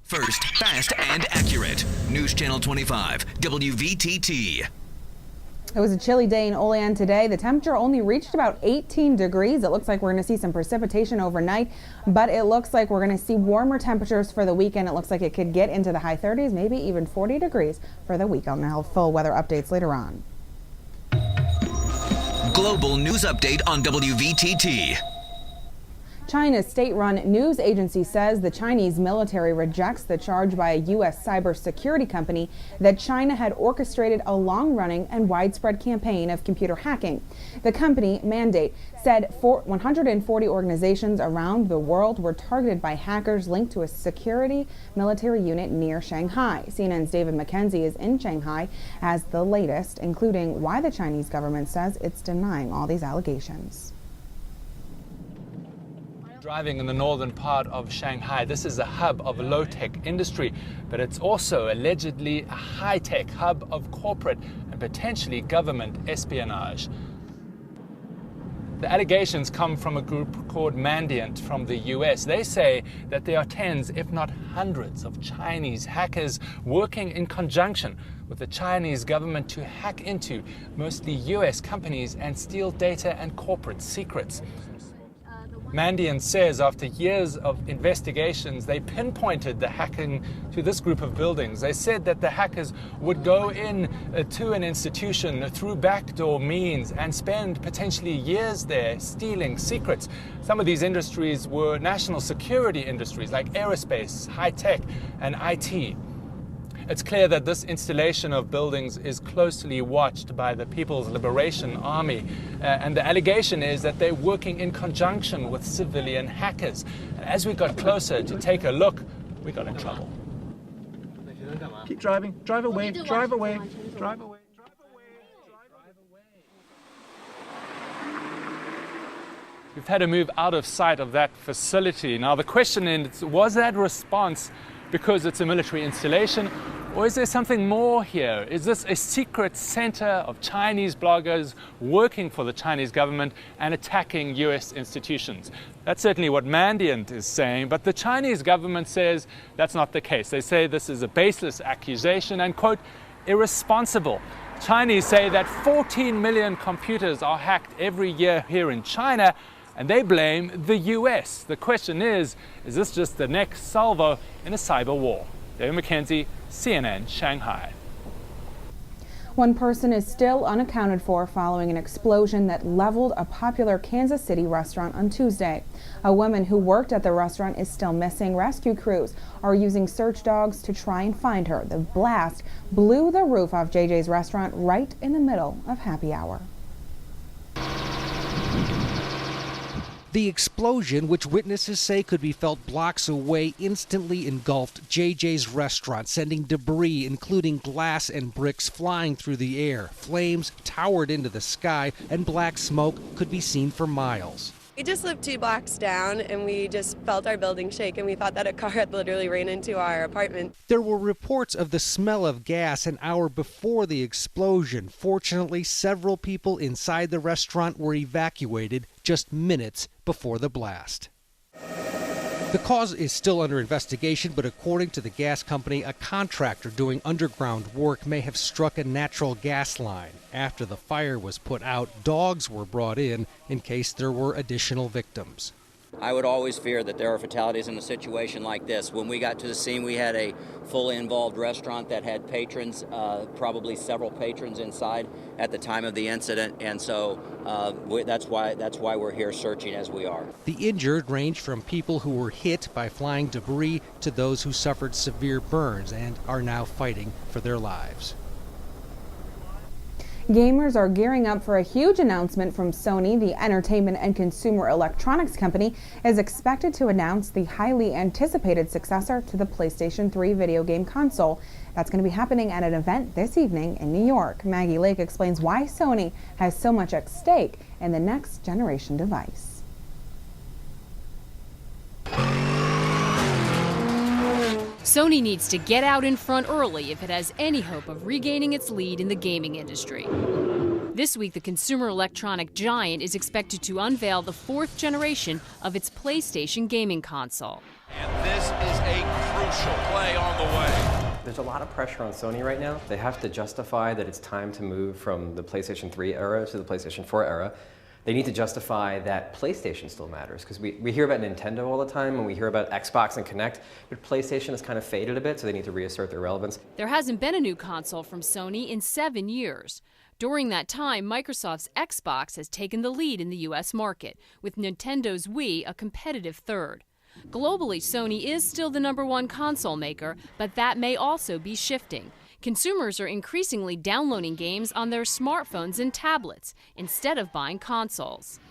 First, fast, and accurate. News Channel 25, WVTT. It was a chilly day in Olean today. The temperature only reached about 18 degrees. It looks like we're going to see some precipitation overnight, but it looks like we're going to see warmer temperatures for the weekend. It looks like it could get into the high 30s, maybe even 40 degrees for the weekend. I'll have full weather updates later on. Global news update on WVTT. China's state-run news agency says the Chinese military rejects the charge by a U.S. cybersecurity company that China had orchestrated a long-running and widespread campaign of computer hacking. The company, Mandate, said 140 organizations around the world were targeted by hackers linked to a security military unit near Shanghai. CNN's David McKenzie is in Shanghai as the latest, including why the Chinese government says it's denying all these allegations. Driving in the northern part of Shanghai, this is a hub of low-tech industry, but it's also allegedly a high-tech hub of corporate and potentially government espionage. The allegations come from a group called Mandiant from the US. They say that there are tens, if not hundreds, of Chinese hackers working in conjunction with the Chinese government to hack into mostly US companies and steal data and corporate secrets. Mandiant says after years of investigations, they pinpointed the hacking to this group of buildings. They said that the hackers would go in to an institution through backdoor means and spend potentially years there stealing secrets. Some of these industries were national security industries like aerospace, high tech, and IT. It's clear that this installation of buildings is closely watched by the People's Liberation Army, and the allegation is that they're working in conjunction with civilian hackers. As we got closer to take a look, we got in trouble. Keep driving. Drive away. Drive away. Drive away. We've had to move out of sight of that facility. Now the question is, was that response because it's a military installation, or is there something more here? Is this a secret center of Chinese bloggers working for the Chinese government and attacking US institutions? That's certainly what Mandiant is saying, but the Chinese government says that's not the case. They say this is a baseless accusation and, quote, irresponsible. Chinese say that 14 million computers are hacked every year here in China, and they blame the US. The question is this just the next salvo in a cyber war? David McKenzie, CNN, Shanghai. One person is still unaccounted for following an explosion that leveled a popular Kansas City restaurant on Tuesday. A woman who worked at the restaurant is still missing. Rescue crews are using search dogs to try and find her. The blast blew the roof off JJ's restaurant right in the middle of happy hour. The explosion, which witnesses say could be felt blocks away, instantly engulfed JJ's restaurant, sending debris, including glass and bricks, flying through the air. Flames towered into the sky, and black smoke could be seen for miles. We just lived 2 blocks down, and we just felt our building shake, and we thought that a car had literally ran into our apartment. There were reports of the smell of gas an hour before the explosion. Fortunately, several people inside the restaurant were evacuated just minutes before the blast. The cause is still under investigation, but according to the gas company, a contractor doing underground work may have struck a natural gas line. After the fire was put out, dogs were brought in case there were additional victims. I would always fear that there are fatalities in a situation like this. When we got to the scene, we had a fully involved restaurant that had patrons, probably several patrons inside at the time of the incident, and so that's why we're here searching as we are. The injured range from people who were hit by flying debris to those who suffered severe burns and are now fighting for their lives. Gamers are gearing up for a huge announcement from Sony. The entertainment and consumer electronics company is expected to announce the highly anticipated successor to the PlayStation 3 video game console. That's going to be happening at an event this evening in New York. Maggie Lake explains why Sony has so much at stake in the next generation device. Sony needs to get out in front early if it has any hope of regaining its lead in the gaming industry. This week, the consumer electronic giant is expected to unveil the 4th generation of its PlayStation gaming console. And this is a crucial play. There's a lot of pressure on Sony right now. They have to justify that it's time to move from the PlayStation 3 era to the PlayStation 4 era. They need to justify that PlayStation still matters, because we hear about Nintendo all the time and we hear about Xbox and Kinect, but PlayStation has kind of faded a bit, so they need to reassert their relevance. There hasn't been a new console from Sony in 7 years. During that time, Microsoft's Xbox has taken the lead in the U.S. market, with Nintendo's Wii a competitive third. Globally, Sony is still the #1 console maker, but that may also be shifting. Consumers are increasingly downloading games on their smartphones and tablets instead of buying consoles.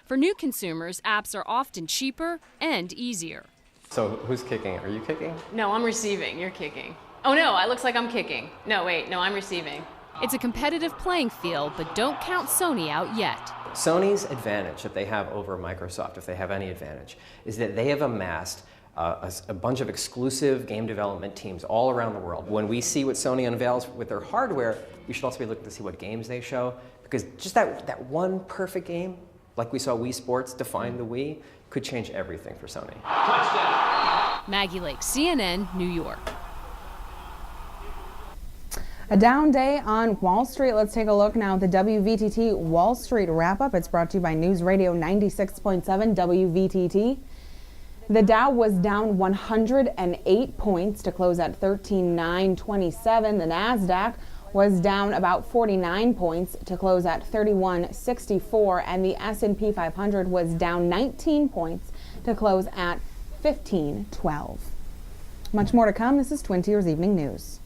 For new consumers, apps are often cheaper and easier. So who's kicking? Are you kicking? No, I'm receiving. You're kicking. Oh no, it looks like I'm kicking. No, wait, no, I'm receiving. It's a competitive playing field, but don't count Sony out yet. Sony's advantage that they have over Microsoft, if they have any advantage, is that they have amassed a bunch of exclusive game development teams all around the world. When we see what Sony unveils with their hardware, we should also be looking to see what games they show, because just that one perfect game, like we saw Wii Sports define the Wii, could change everything for Sony. Touchdown. Maggie Lake, CNN, New York. A down day on Wall Street. Let's take a look now at the WVTT Wall Street Wrap-Up. It's brought to you by News Radio 96.7 WVTT. The Dow was down 108 points to close at 13,927. The NASDAQ was down about 49 points to close at 3164. And the S&P 500 was down 19 points to close at 1512. Much more to come. This is Twin Tiers Evening News.